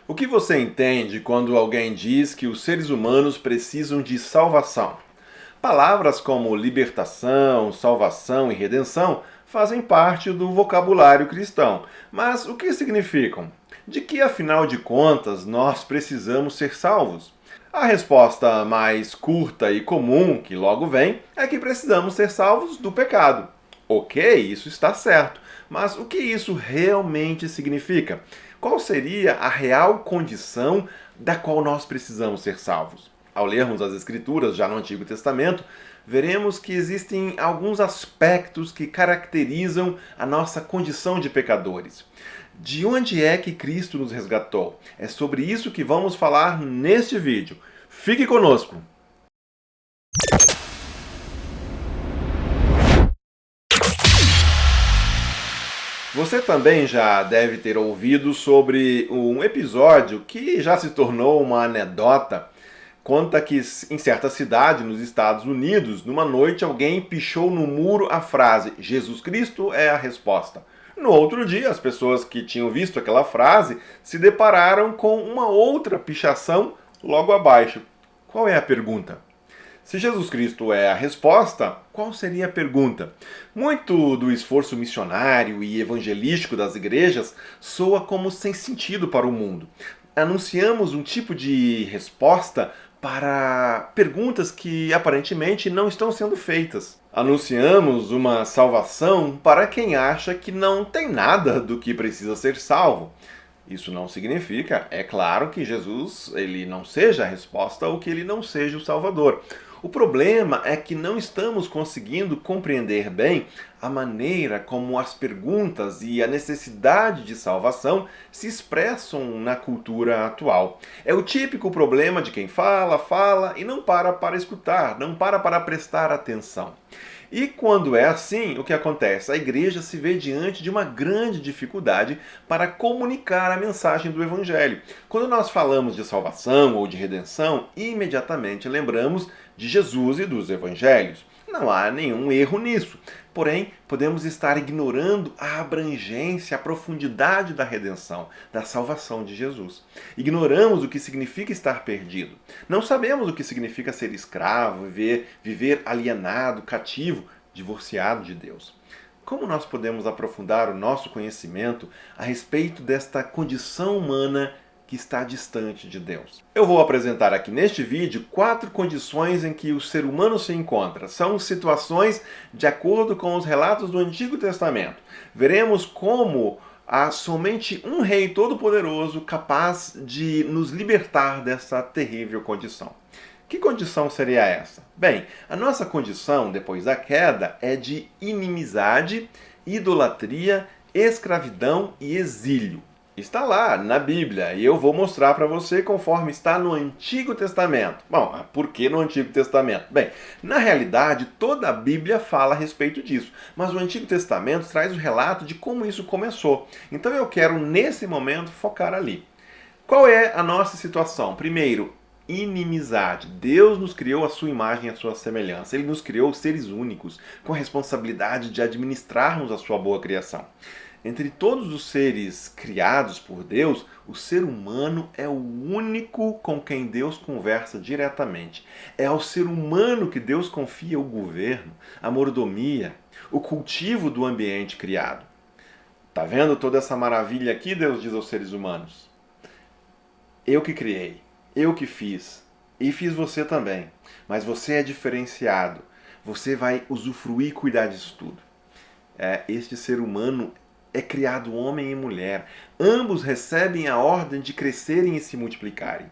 O que você entende quando alguém diz que os seres humanos precisam de salvação? Palavras como libertação, salvação e redenção fazem parte do vocabulário cristão, mas o que significam? De que, afinal de contas, nós precisamos ser salvos? A resposta mais curta e comum que logo vem é que precisamos ser salvos do pecado. Ok, isso está certo, mas o que isso realmente significa? Qual seria a real condição da qual nós precisamos ser salvos? Ao lermos as Escrituras, já no Antigo Testamento, veremos que existem alguns aspectos que caracterizam a nossa condição de pecadores. De onde é que Cristo nos resgatou? É sobre isso que vamos falar neste vídeo. Fique conosco! Você também já deve ter ouvido sobre um episódio que já se tornou uma anedota. Conta que em certa cidade nos Estados Unidos, numa noite alguém pichou no muro a frase "Jesus Cristo é a resposta". No outro dia, as pessoas que tinham visto aquela frase se depararam com uma outra pichação logo abaixo. Qual é a pergunta? Se Jesus Cristo é a resposta, qual seria a pergunta? Muito do esforço missionário e evangelístico das igrejas soa como sem sentido para o mundo. Anunciamos um tipo de resposta para perguntas que aparentemente não estão sendo feitas. Anunciamos uma salvação para quem acha que não tem nada do que precisa ser salvo. Isso não significa, é claro, que Jesus ele não seja a resposta ou que ele não seja o Salvador. O problema é que não estamos conseguindo compreender bem a maneira como as perguntas e a necessidade de salvação se expressam na cultura atual. É o típico problema de quem fala, fala e não para escutar, não para prestar atenção. E quando é assim, o que acontece? A igreja se vê diante de uma grande dificuldade para comunicar a mensagem do Evangelho. Quando nós falamos de salvação ou de redenção, imediatamente lembramos de Jesus e dos Evangelhos. Não há nenhum erro nisso. Porém, podemos estar ignorando a abrangência, a profundidade da redenção, da salvação de Jesus. Ignoramos o que significa estar perdido. Não sabemos o que significa ser escravo, viver alienado, cativo, divorciado de Deus. Como nós podemos aprofundar o nosso conhecimento a respeito desta condição humana que está distante de Deus? Eu vou apresentar aqui neste vídeo 4 condições em que o ser humano se encontra. São situações de acordo com os relatos do Antigo Testamento. Veremos como há somente um Rei Todo-Poderoso capaz de nos libertar dessa terrível condição. Que condição seria essa? Bem, a nossa condição depois da queda é de inimizade, idolatria, escravidão e exílio. Está lá na Bíblia e eu vou mostrar para você conforme está no Antigo Testamento. Bom, por que no Antigo Testamento? Bem, na realidade toda a Bíblia fala a respeito disso, mas o Antigo Testamento traz o relato de como isso começou. Então eu quero nesse momento focar ali. Qual é a nossa situação? Primeiro, inimizade. Deus nos criou a sua imagem e a sua semelhança. Ele nos criou seres únicos, com a responsabilidade de administrarmos a sua boa criação. Entre todos os seres criados por Deus, o ser humano é o único com quem Deus conversa diretamente. É ao ser humano que Deus confia o governo, a mordomia, o cultivo do ambiente criado. Tá vendo toda essa maravilha aqui? Deus diz aos seres humanos: eu que criei, eu que fiz, e fiz você também. Mas você é diferenciado. Você vai usufruir e cuidar disso tudo. Este ser humano é criado homem e mulher. Ambos recebem a ordem de crescerem e se multiplicarem.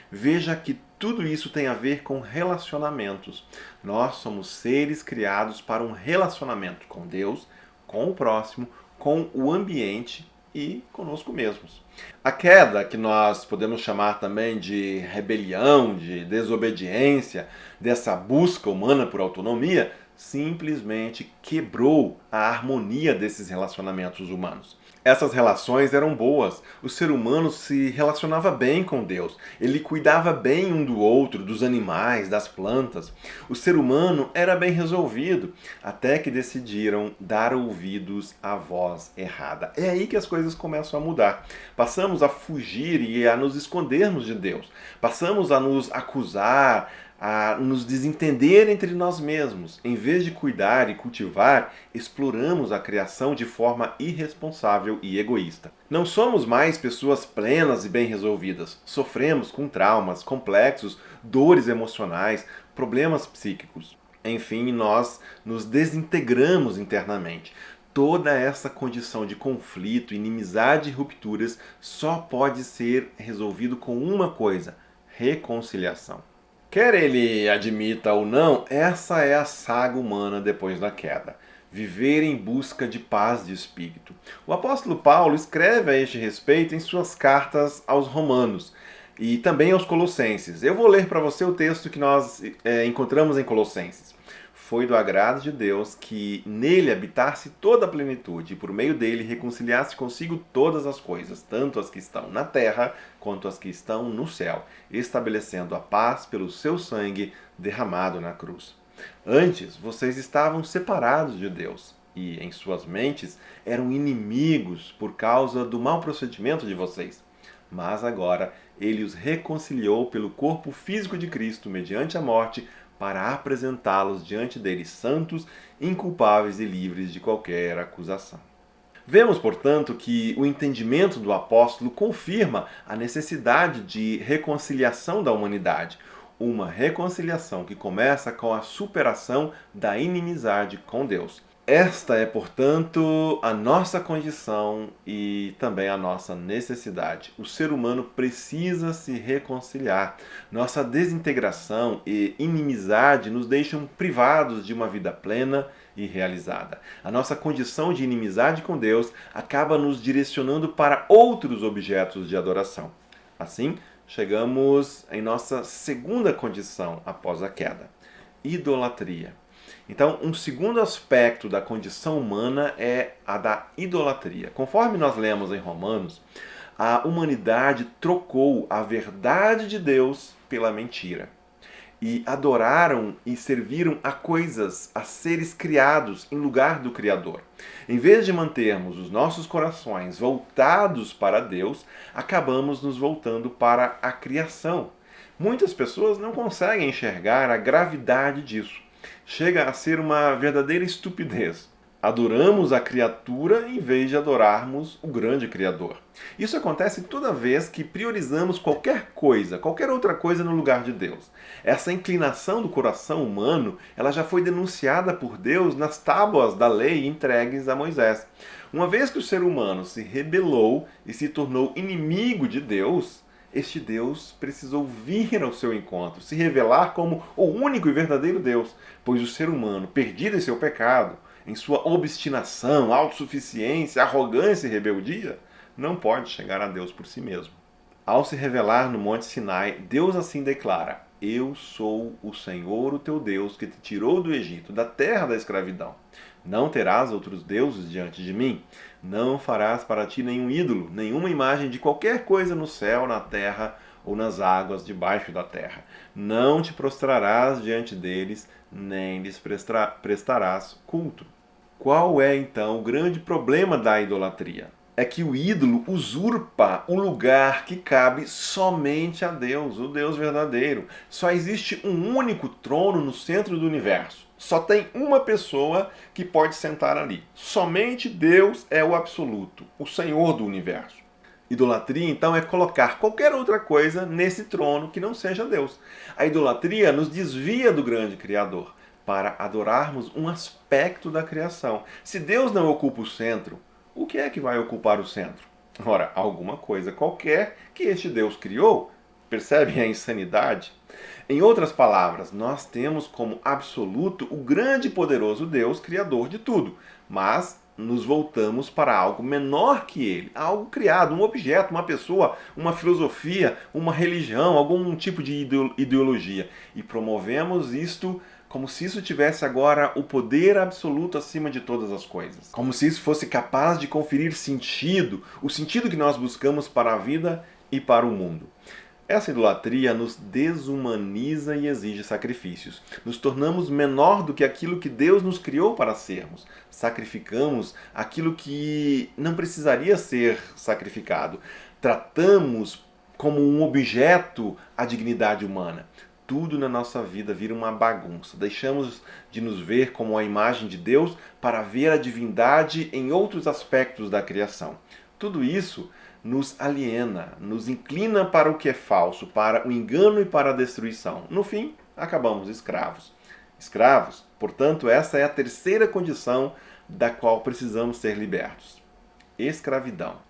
Veja que tudo isso tem a ver com relacionamentos. Nós somos seres criados para um relacionamento com Deus, com o próximo, com o ambiente e conosco mesmos. A queda, que nós podemos chamar também de rebelião, de desobediência, dessa busca humana por autonomia, simplesmente quebrou a harmonia desses relacionamentos humanos. Essas relações eram boas. O ser humano se relacionava bem com Deus. Ele cuidava bem um do outro, dos animais, das plantas. O ser humano era bem resolvido, até que decidiram dar ouvidos à voz errada. É aí que as coisas começam a mudar. Passamos a fugir e a nos escondermos de Deus. Passamos a nos acusar, a nos desentender entre nós mesmos. Em vez de cuidar e cultivar, exploramos a criação de forma irresponsável e egoísta. Não somos mais pessoas plenas e bem resolvidas. Sofremos com traumas complexos, dores emocionais, problemas psíquicos. Enfim, nós nos desintegramos internamente. Toda essa condição de conflito, inimizade e rupturas só pode ser resolvido com uma coisa: reconciliação. Quer ele admita ou não, essa é a saga humana depois da queda. Viver em busca de paz de espírito. O apóstolo Paulo escreve a este respeito em suas cartas aos Romanos e também aos Colossenses. Eu vou ler para você o texto que nós encontramos em Colossenses. Foi do agrado de Deus que nele habitasse toda a plenitude, e por meio dele reconciliasse consigo todas as coisas, tanto as que estão na terra quanto as que estão no céu, estabelecendo a paz pelo seu sangue derramado na cruz. Antes, vocês estavam separados de Deus, e em suas mentes eram inimigos por causa do mau procedimento de vocês. Mas agora ele os reconciliou pelo corpo físico de Cristo mediante a morte, para apresentá-los diante deles santos, inculpáveis e livres de qualquer acusação. Vemos, portanto, que o entendimento do apóstolo confirma a necessidade de reconciliação da humanidade, uma reconciliação que começa com a superação da inimizade com Deus. Esta é, portanto, a nossa condição e também a nossa necessidade. O ser humano precisa se reconciliar. Nossa desintegração e inimizade nos deixam privados de uma vida plena e realizada. A nossa condição de inimizade com Deus acaba nos direcionando para outros objetos de adoração. Assim, chegamos em nossa segunda condição após a queda: idolatria. Então, um segundo aspecto da condição humana é a da idolatria. Conforme nós lemos em Romanos, a humanidade trocou a verdade de Deus pela mentira. E adoraram e serviram a coisas, a seres criados em lugar do Criador. Em vez de mantermos os nossos corações voltados para Deus, acabamos nos voltando para a criação. Muitas pessoas não conseguem enxergar a gravidade disso. Chega a ser uma verdadeira estupidez. Adoramos a criatura em vez de adorarmos o grande Criador. Isso acontece toda vez que priorizamos qualquer coisa, qualquer outra coisa no lugar de Deus. Essa inclinação do coração humano, ela já foi denunciada por Deus nas tábuas da lei entregues a Moisés. Uma vez que o ser humano se rebelou e se tornou inimigo de Deus, este Deus precisou vir ao seu encontro, se revelar como o único e verdadeiro Deus, pois o ser humano, perdido em seu pecado, em sua obstinação, autossuficiência, arrogância e rebeldia, não pode chegar a Deus por si mesmo. Ao se revelar no Monte Sinai, Deus assim declara: Eu sou o Senhor, o teu Deus, que te tirou do Egito, da terra da escravidão. Não terás outros deuses diante de mim. Não farás para ti nenhum ídolo, nenhuma imagem de qualquer coisa no céu, na terra ou nas águas debaixo da terra. Não te prostrarás diante deles, nem lhes prestarás culto. Qual é, então, o grande problema da idolatria? É que o ídolo usurpa o lugar que cabe somente a Deus, o Deus verdadeiro. Só existe um único trono no centro do universo. Só tem uma pessoa que pode sentar ali. Somente Deus é o absoluto, o Senhor do universo. Idolatria, então, é colocar qualquer outra coisa nesse trono que não seja Deus. A idolatria nos desvia do grande Criador para adorarmos um aspecto da criação. Se Deus não ocupa o centro, o que é que vai ocupar o centro? Ora, alguma coisa qualquer que este Deus criou. Percebem a insanidade? Em outras palavras, nós temos como absoluto o grande e poderoso Deus, criador de tudo, mas nos voltamos para algo menor que ele, algo criado, um objeto, uma pessoa, uma filosofia, uma religião, algum tipo de ideologia, e promovemos isto como se isso tivesse agora o poder absoluto acima de todas as coisas. Como se isso fosse capaz de conferir sentido, o sentido que nós buscamos para a vida e para o mundo. Essa idolatria nos desumaniza e exige sacrifícios. Nos tornamos menor do que aquilo que Deus nos criou para sermos. Sacrificamos aquilo que não precisaria ser sacrificado. Tratamos como um objeto a dignidade humana. Tudo na nossa vida vira uma bagunça. Deixamos de nos ver como a imagem de Deus para ver a divindade em outros aspectos da criação. Tudo isso nos aliena, nos inclina para o que é falso, para o engano e para a destruição. No fim, acabamos escravos. Escravos, portanto, essa é a terceira condição da qual precisamos ser libertos. Escravidão.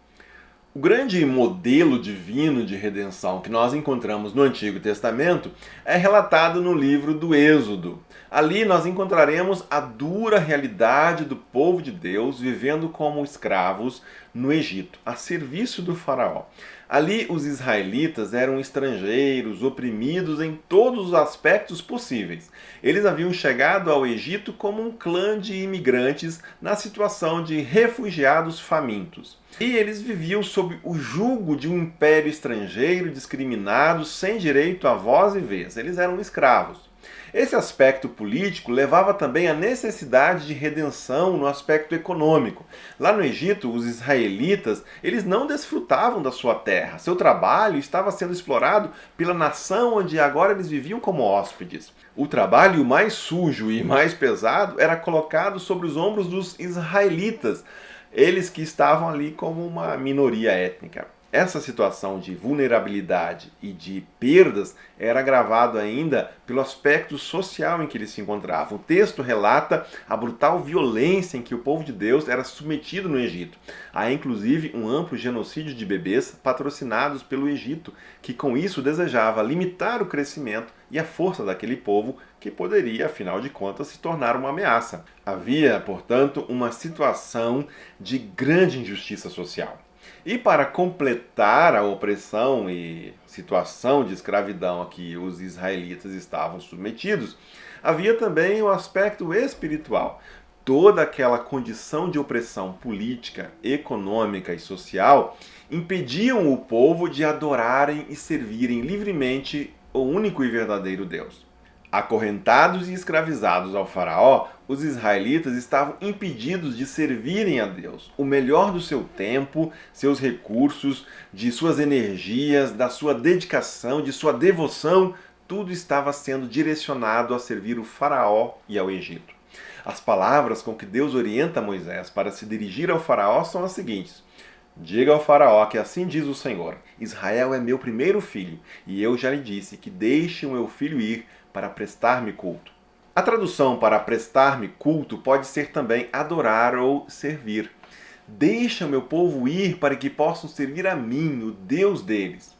O grande modelo divino de redenção que nós encontramos no Antigo Testamento é relatado no livro do Êxodo. Ali nós encontraremos a dura realidade do povo de Deus vivendo como escravos no Egito, a serviço do faraó. Ali os israelitas eram estrangeiros, oprimidos em todos os aspectos possíveis. Eles haviam chegado ao Egito como um clã de imigrantes na situação de refugiados famintos. E eles viviam sob o jugo de um império estrangeiro, discriminados, sem direito a voz e vez. Eles eram escravos. Esse aspecto político levava também à necessidade de redenção no aspecto econômico. Lá no Egito, os israelitas, eles não desfrutavam da sua terra. Seu trabalho estava sendo explorado pela nação onde agora eles viviam como hóspedes. O trabalho mais sujo e mais pesado era colocado sobre os ombros dos israelitas, eles que estavam ali como uma minoria étnica. Essa situação de vulnerabilidade e de perdas era agravado ainda pelo aspecto social em que eles se encontravam. O texto relata a brutal violência em que o povo de Deus era submetido no Egito. Há inclusive um amplo genocídio de bebês patrocinados pelo Egito, que com isso desejava limitar o crescimento e a força daquele povo, que poderia, afinal de contas, se tornar uma ameaça. Havia, portanto, uma situação de grande injustiça social. E para completar a opressão e situação de escravidão a que os israelitas estavam submetidos, havia também o aspecto espiritual. Toda aquela condição de opressão política, econômica e social impediam o povo de adorarem e servirem livremente o único e verdadeiro Deus. Acorrentados e escravizados ao faraó, os israelitas estavam impedidos de servirem a Deus. O melhor do seu tempo, seus recursos, de suas energias, da sua dedicação, de sua devoção, tudo estava sendo direcionado a servir o faraó e ao Egito. As palavras com que Deus orienta Moisés para se dirigir ao faraó são as seguintes: diga ao faraó que assim diz o Senhor: Israel é meu primeiro filho, e eu já lhe disse que deixe o meu filho ir para prestar-me culto. A tradução para prestar-me culto pode ser também adorar ou servir. Deixa o meu povo ir para que possam servir a mim, o Deus deles.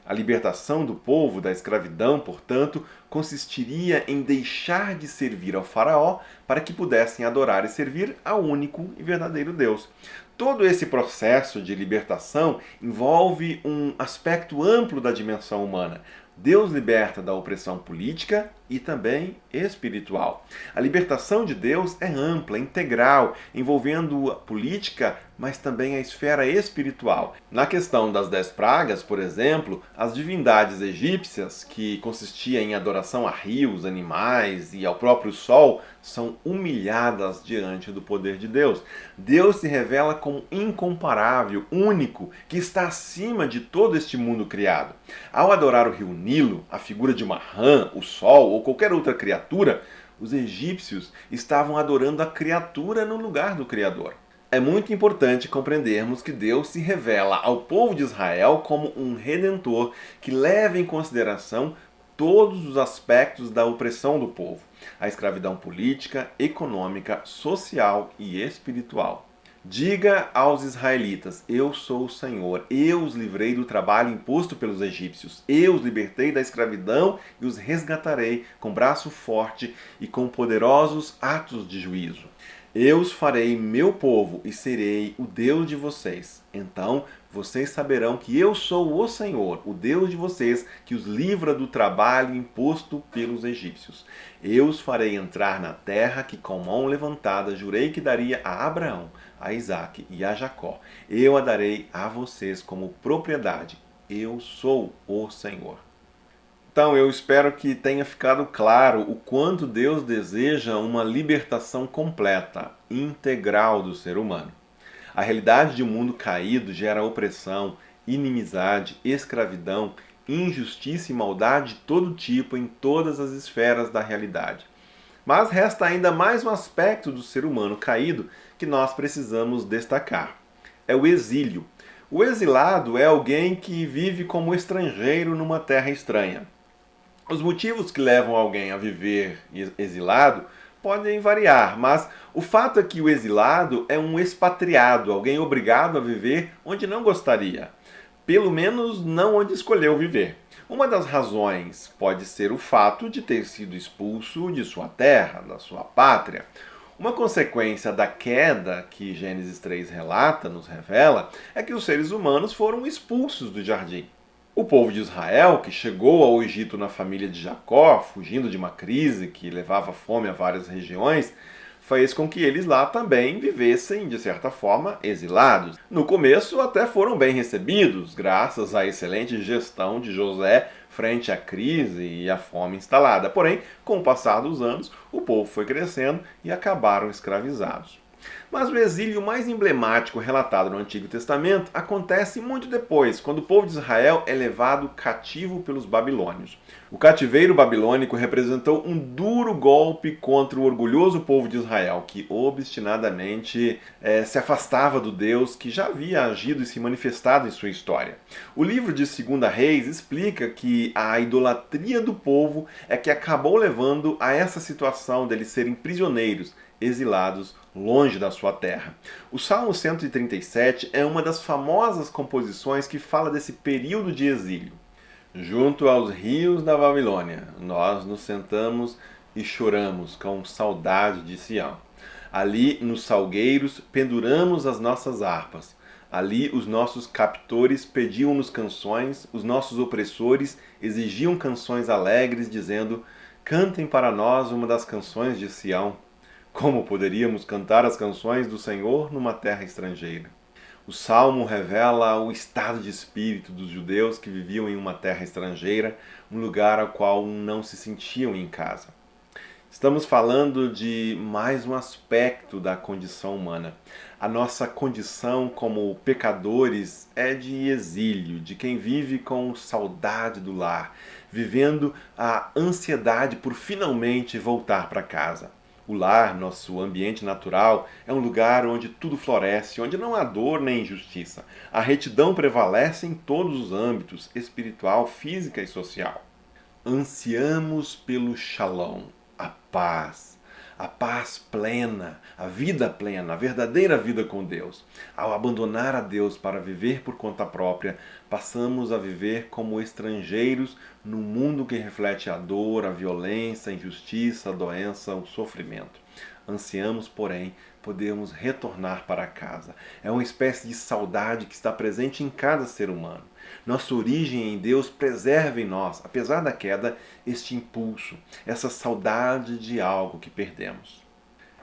A libertação do povo da escravidão, portanto, consistiria em deixar de servir ao faraó para que pudessem adorar e servir ao único e verdadeiro Deus. Todo esse processo de libertação envolve um aspecto amplo da dimensão humana. Deus liberta da opressão política e também espiritual. A libertação de Deus é ampla, integral, envolvendo a política, mas também a esfera espiritual. Na questão das 10 pragas, por exemplo, as divindades egípcias, que consistia em adoração a rios, animais e ao próprio sol, são humilhadas diante do poder de Deus. Deus se revela como incomparável, único, que está acima de todo este mundo criado. Ao adorar o rio Nilo, a figura de uma rã, o sol ou qualquer outra criatura, os egípcios estavam adorando a criatura no lugar do Criador. É muito importante compreendermos que Deus se revela ao povo de Israel como um redentor que leva em consideração todos os aspectos da opressão do povo: a escravidão política, econômica, social e espiritual. Diga aos israelitas: eu sou o Senhor, eu os livrei do trabalho imposto pelos egípcios, eu os libertei da escravidão e os resgatarei com braço forte e com poderosos atos de juízo. Eu os farei meu povo e serei o Deus de vocês. Então vocês saberão que eu sou o Senhor, o Deus de vocês, que os livra do trabalho imposto pelos egípcios. Eu os farei entrar na terra que com mão levantada jurei que daria a Abraão, a Isaque e a Jacó. Eu a darei a vocês como propriedade. Eu sou o Senhor. Então, eu espero que tenha ficado claro o quanto Deus deseja uma libertação completa, integral do ser humano. A realidade de um mundo caído gera opressão, inimizade, escravidão, injustiça e maldade de todo tipo em todas as esferas da realidade. Mas resta ainda mais um aspecto do ser humano caído que nós precisamos destacar. É o exílio. O exilado é alguém que vive como estrangeiro numa terra estranha. Os motivos que levam alguém a viver exilado podem variar, mas o fato é que o exilado é um expatriado, alguém obrigado a viver onde não gostaria, pelo menos não onde escolheu viver. Uma das razões pode ser o fato de ter sido expulso de sua terra, da sua pátria. Uma consequência da queda que Gênesis 3 relata, nos revela, é que os seres humanos foram expulsos do jardim. O povo de Israel, que chegou ao Egito na família de Jacó, fugindo de uma crise que levava fome a várias regiões, fez com que eles lá também vivessem, de certa forma, exilados. No começo até foram bem recebidos, graças à excelente gestão de José frente à crise e à fome instalada. Porém, com o passar dos anos, o povo foi crescendo e acabaram escravizados. Mas o exílio mais emblemático relatado no Antigo Testamento acontece muito depois, quando o povo de Israel é levado cativo pelos babilônios. O cativeiro babilônico representou um duro golpe contra o orgulhoso povo de Israel, que obstinadamente se afastava do Deus que já havia agido e se manifestado em sua história. O livro de 2 Reis explica que a idolatria do povo é que acabou levando a essa situação deles serem prisioneiros, exilados longe da sua terra. O Salmo 137 é uma das famosas composições que fala desse período de exílio. Junto aos rios da Babilônia, nós nos sentamos e choramos com saudade de Sião. Ali, nos salgueiros, penduramos as nossas harpas. Ali, os nossos captores pediam-nos canções, os nossos opressores exigiam canções alegres, dizendo: cantem para nós uma das canções de Sião. Como poderíamos cantar as canções do Senhor numa terra estrangeira? O Salmo revela o estado de espírito dos judeus que viviam em uma terra estrangeira, um lugar ao qual não se sentiam em casa. Estamos falando de mais um aspecto da condição humana. A nossa condição como pecadores é de exílio, de quem vive com saudade do lar, vivendo a ansiedade por finalmente voltar para casa. O lar, nosso ambiente natural, é um lugar onde tudo floresce, onde não há dor nem injustiça. A retidão prevalece em todos os âmbitos, espiritual, física e social. Ansiamos pelo shalom, a paz plena, a vida plena, a verdadeira vida com Deus. Ao abandonar a Deus para viver por conta própria, passamos a viver como estrangeiros num mundo que reflete a dor, a violência, a injustiça, a doença, o sofrimento. Ansiamos, porém, podermos retornar para casa. É uma espécie de saudade que está presente em cada ser humano. Nossa origem em Deus preserva em nós, apesar da queda, este impulso, essa saudade de algo que perdemos.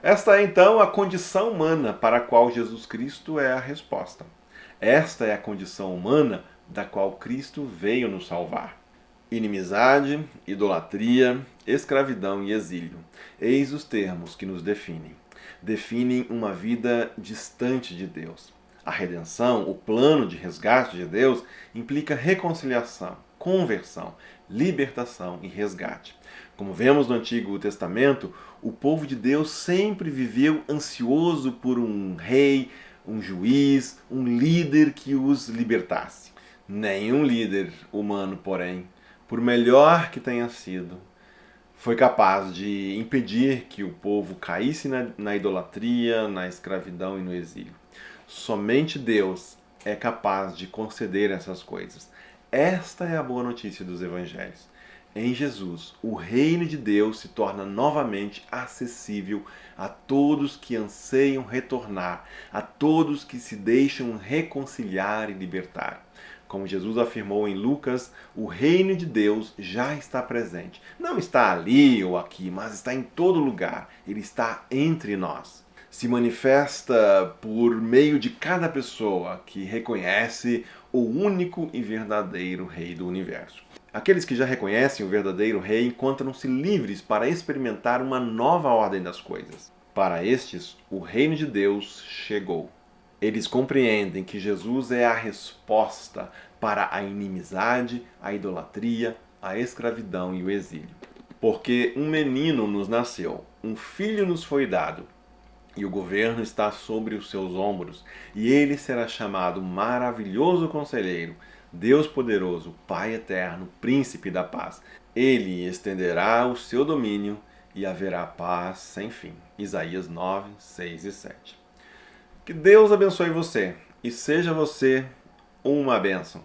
Esta é então a condição humana para a qual Jesus Cristo é a resposta. Esta é a condição humana da qual Cristo veio nos salvar. Inimizade, idolatria, escravidão e exílio. Eis os termos que nos definem. Definem uma vida distante de Deus. A redenção, o plano de resgate de Deus, implica reconciliação, conversão, libertação e resgate. Como vemos no Antigo Testamento, o povo de Deus sempre viveu ansioso por um rei, um juiz, um líder que os libertasse. Nenhum líder humano, porém, por melhor que tenha sido, foi capaz de impedir que o povo caísse na idolatria, na escravidão e no exílio. Somente Deus é capaz de conceder essas coisas. Esta é a boa notícia dos evangelhos. Em Jesus, o reino de Deus se torna novamente acessível a todos que anseiam retornar, a todos que se deixam reconciliar e libertar. Como Jesus afirmou em Lucas, o reino de Deus já está presente. Não está ali ou aqui, mas está em todo lugar. Ele está entre nós. Se manifesta por meio de cada pessoa que reconhece o único e verdadeiro Rei do Universo. Aqueles que já reconhecem o verdadeiro Rei encontram-se livres para experimentar uma nova ordem das coisas. Para estes, o reino de Deus chegou. Eles compreendem que Jesus é a resposta para a inimizade, a idolatria, a escravidão e o exílio. Porque um menino nos nasceu, um filho nos foi dado, e o governo está sobre os seus ombros, e ele será chamado Maravilhoso Conselheiro, Deus Poderoso, Pai Eterno, Príncipe da Paz. Ele estenderá o seu domínio e haverá paz sem fim. Isaías 9, 6 e 7. Que Deus abençoe você e seja você uma bênção.